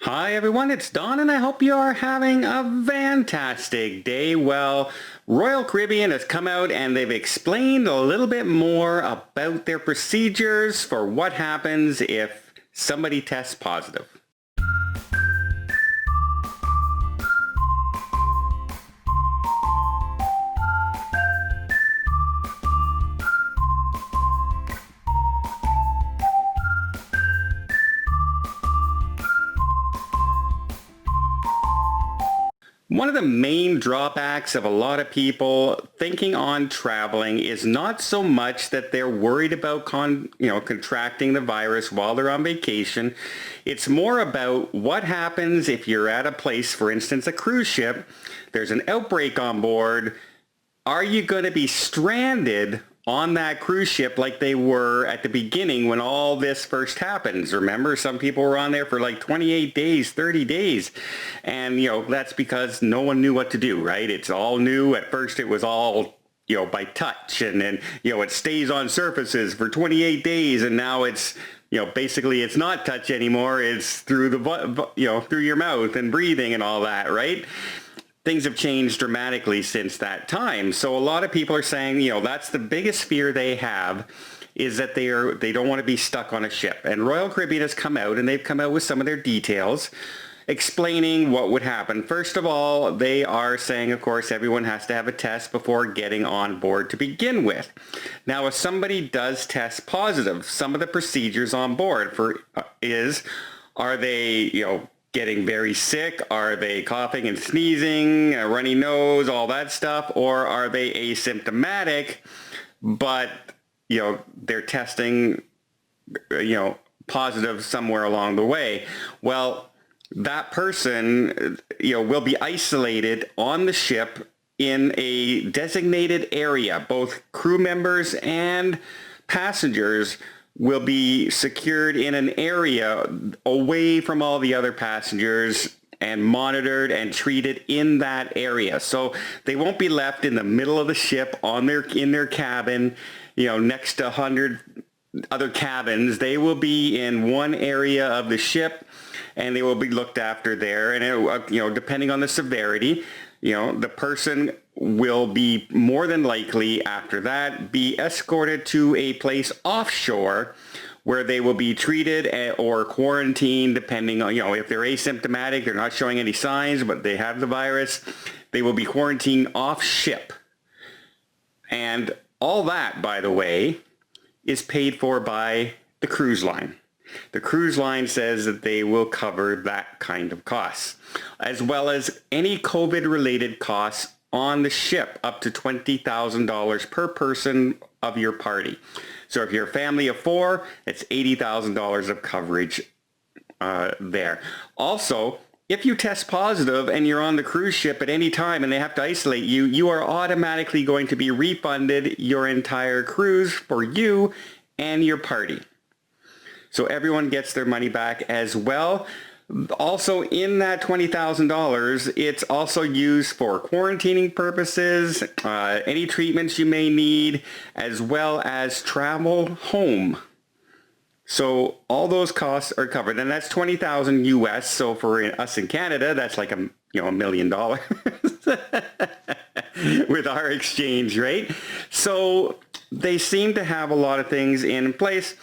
Hi everyone, it's Don and I hope you are having a fantastic day. Well, Royal Caribbean has come out and they've explained a little bit more about their procedures for what happens if somebody tests positive. One of the main drawbacks of a lot of people thinking on traveling is not so much that they're worried about contracting the virus while they're on vacation. It's more about what happens if you're at a place, for instance, a cruise ship, there's an outbreak on board. Are you going to be stranded on that cruise ship like they were at the beginning when all this first happens? Remember, some people were on there for like 28 days, 30 days. And, that's because no one knew what to do, right? It's all new. At first, it was all, by touch. And then, it stays on surfaces for 28 days. And now it's, basically it's not touch anymore. It's through through your mouth and breathing and all that, right? Things have changed dramatically since that time. So a lot of people are saying, that's the biggest fear they have, is that they don't want to be stuck on a ship. And Royal Caribbean has come out and they've come out with some of their details explaining what would happen. First of all, they are saying, of course, everyone has to have a test before getting on board to begin with. Now, if somebody does test positive, some of the procedures on board are they, getting very sick? Are they coughing and sneezing, a runny nose, all that stuff? Or are they asymptomatic, but, they're testing, positive somewhere along the way? Well, that person, will be isolated on the ship in a designated area. Both crew members and passengers will be secured in an area away from all the other passengers and monitored and treated in that area. So they won't be left in the middle of the ship in their cabin, next to 100 other cabins. They will be in one area of the ship and they will be looked after there. And depending on the severity, the person will be more than likely after that be escorted to a place offshore where they will be treated or quarantined depending on, if they're asymptomatic, they're not showing any signs, but they have the virus, they will be quarantined off ship. And all that, by the way, is paid for by the cruise line. The cruise line says that they will cover that kind of costs, as well as any COVID-related costs on the ship, up to $20,000 per person of your party. So if you're a family of 4, it's $80,000 of coverage there. Also, if you test positive and you're on the cruise ship at any time and they have to isolate you, you are automatically going to be refunded your entire cruise for you and your party. So everyone gets their money back as well. Also, in that $20,000, it's also used for quarantining purposes, any treatments you may need, as well as travel home. So all those costs are covered, and that's $20,000 US. So for us in Canada, that's like $1 million with our exchange rate. So they seem to have a lot of things in place.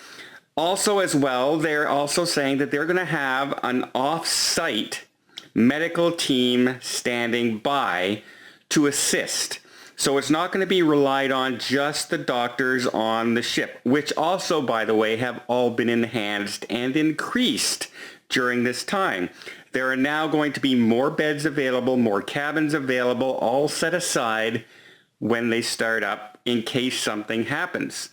Also, as well, they're also saying that they're going to have an off-site medical team standing by to assist. So it's not going to be relied on just the doctors on the ship, which also, by the way, have all been enhanced and increased during this time. There are now going to be more beds available, more cabins available, all set aside when they start up in case something happens.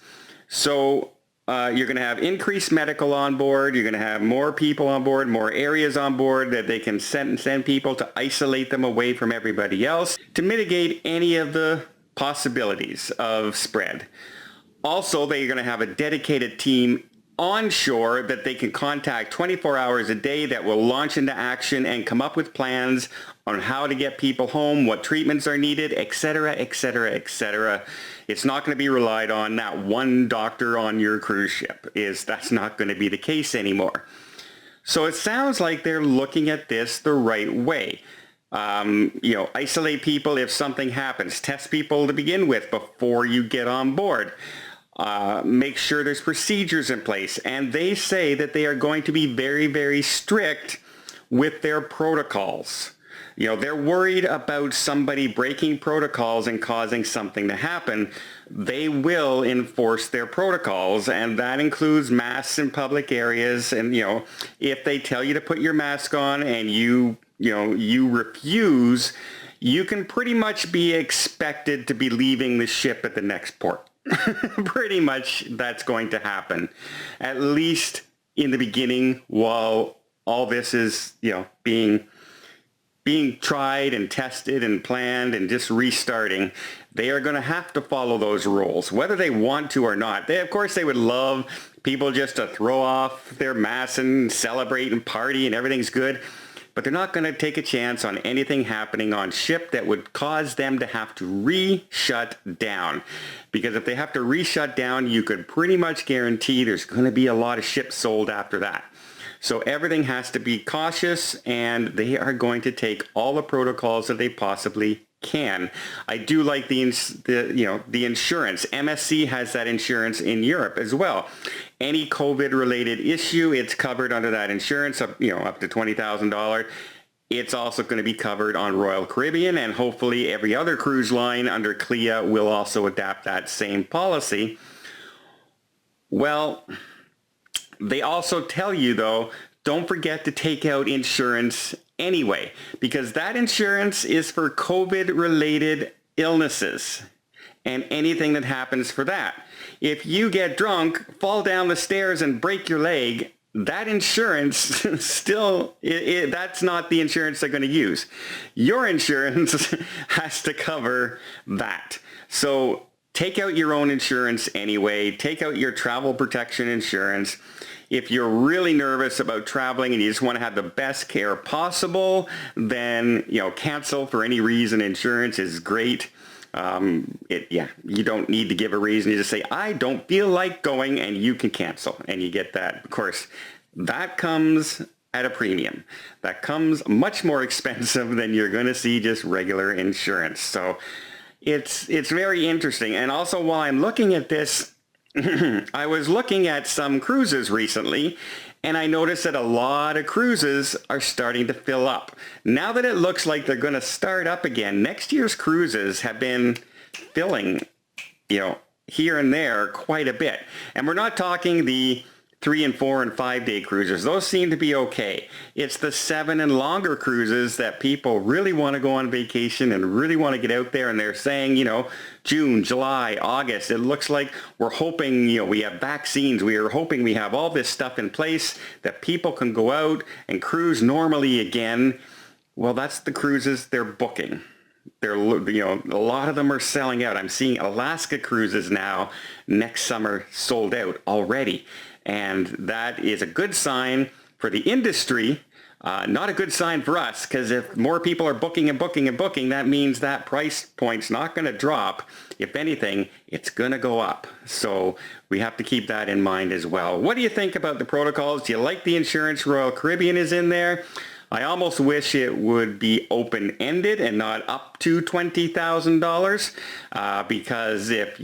So you're going to have increased medical on board. You're going to have more people on board, more areas on board that they can send people to isolate them away from everybody else to mitigate any of the possibilities of spread. Also, they're going to have a dedicated team onshore that they can contact 24 hours a day that will launch into action and come up with plans on how to get people home, what treatments are needed, etc., etc., etc. It's not going to be relied on that one doctor on your cruise ship. That's not going to be the case anymore. So it sounds like they're looking at this the right way. Isolate people if something happens. Test people to begin with before you get on board. Make sure there's procedures in place. And they say that they are going to be very, very strict with their protocols. They're worried about somebody breaking protocols and causing something to happen. They will enforce their protocols, and that includes masks in public areas. And, if they tell you to put your mask on and you refuse, you can pretty much be expected to be leaving the ship at the next port. Pretty much that's going to happen, at least in the beginning while all this is, being tried and tested and planned and just restarting. They are going to have to follow those rules, whether they want to or not. Of course, they would love people just to throw off their masks and celebrate and party and everything's good. But they're not going to take a chance on anything happening on ship that would cause them to have to re-shut down. Because if they have to re-shut down, you could pretty much guarantee there's going to be a lot of ships sold after that. So everything has to be cautious, and they are going to take all the protocols that they possibly can. I do like the insurance. MSC has that insurance in Europe as well. Any COVID-related issue, it's covered under that insurance, up to $20,000. It's also going to be covered on Royal Caribbean, and hopefully every other cruise line under CLIA will also adapt that same policy. Well, they also tell you, though, don't forget to take out insurance anyway, because that insurance is for COVID-related illnesses and anything that happens for that. If you get drunk, fall down the stairs and break your leg, that insurance still, that's not the insurance they're going to use. Your insurance has to cover that. So take out your own insurance anyway. Take out your travel protection insurance. If you're really nervous about traveling and you just want to have the best care possible, then, cancel for any reason. Insurance is great. You don't need to give a reason. You just say, I don't feel like going, and you can cancel, and you get that. Of course, that comes at a premium. That comes much more expensive than you're going to see just regular insurance. So it's very interesting. And also, while I'm looking at this, I was looking at some cruises recently, and I noticed that a lot of cruises are starting to fill up. Now that it looks like they're going to start up again, next year's cruises have been filling, here and there quite a bit. And we're not talking the 3 and 4 and 5 day cruises. Those seem to be okay. It's the 7 and longer cruises that people really want to go on vacation and really want to get out there. And they're saying, June, July, August. It looks like we're hoping, we have vaccines. We are hoping we have all this stuff in place that people can go out and cruise normally again. Well, that's the cruises they're booking. A lot of them are selling out. I'm seeing Alaska cruises now next summer sold out already. And that is a good sign for the industry, not a good sign for us, because if more people are booking and booking and booking, that means that price point's not going to drop. If anything, it's going to go up. So we have to keep that in mind as well. What do you think about the protocols? Do you like the insurance Royal Caribbean is in there? I almost wish it would be open-ended and not up to $20,000 because if,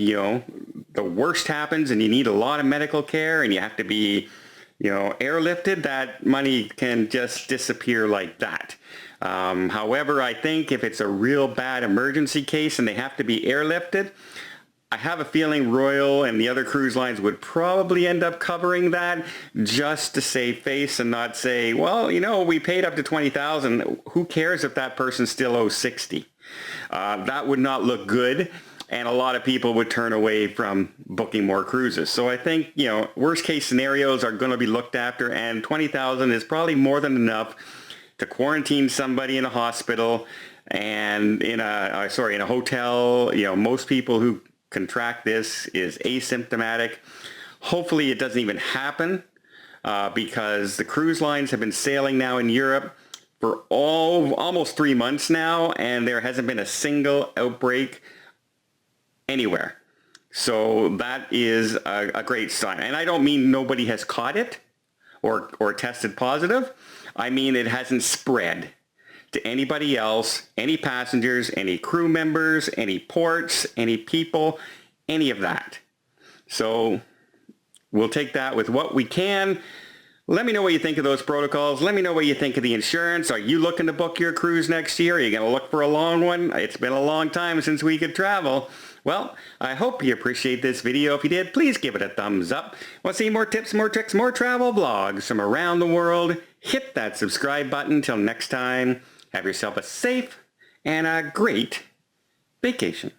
the worst happens and you need a lot of medical care and you have to be, airlifted, that money can just disappear like that. However, I think if it's a real bad emergency case and they have to be airlifted, I have a feeling Royal and the other cruise lines would probably end up covering that just to save face and not say, well, we paid up to $20,000. Who cares if that person still owes $60? That would not look good. And a lot of people would turn away from booking more cruises. So I think, worst case scenarios are going to be looked after, and $20,000 is probably more than enough to quarantine somebody in a hospital and in a hotel. Most people who contract this is asymptomatic. Hopefully it doesn't even happen because the cruise lines have been sailing now in Europe for almost 3 months now, and there hasn't been a single outbreak anywhere. So that is a great sign. And I don't mean nobody has caught it. or tested positive, I mean it hasn't spread to anybody else, any passengers, any crew members, any ports, any people, any of that. So we'll take that with what we can. Let me know what you think of those protocols. Let me know what you think of the insurance. Are you looking to book your cruise next year? Are you going to look for a long one? It's been a long time since we could travel. Well, I hope you appreciate this video. If you did, please give it a thumbs up. Want to see more tips, more tricks, more travel vlogs from around the world? Hit that subscribe button. Till next time, have yourself a safe and a great vacation.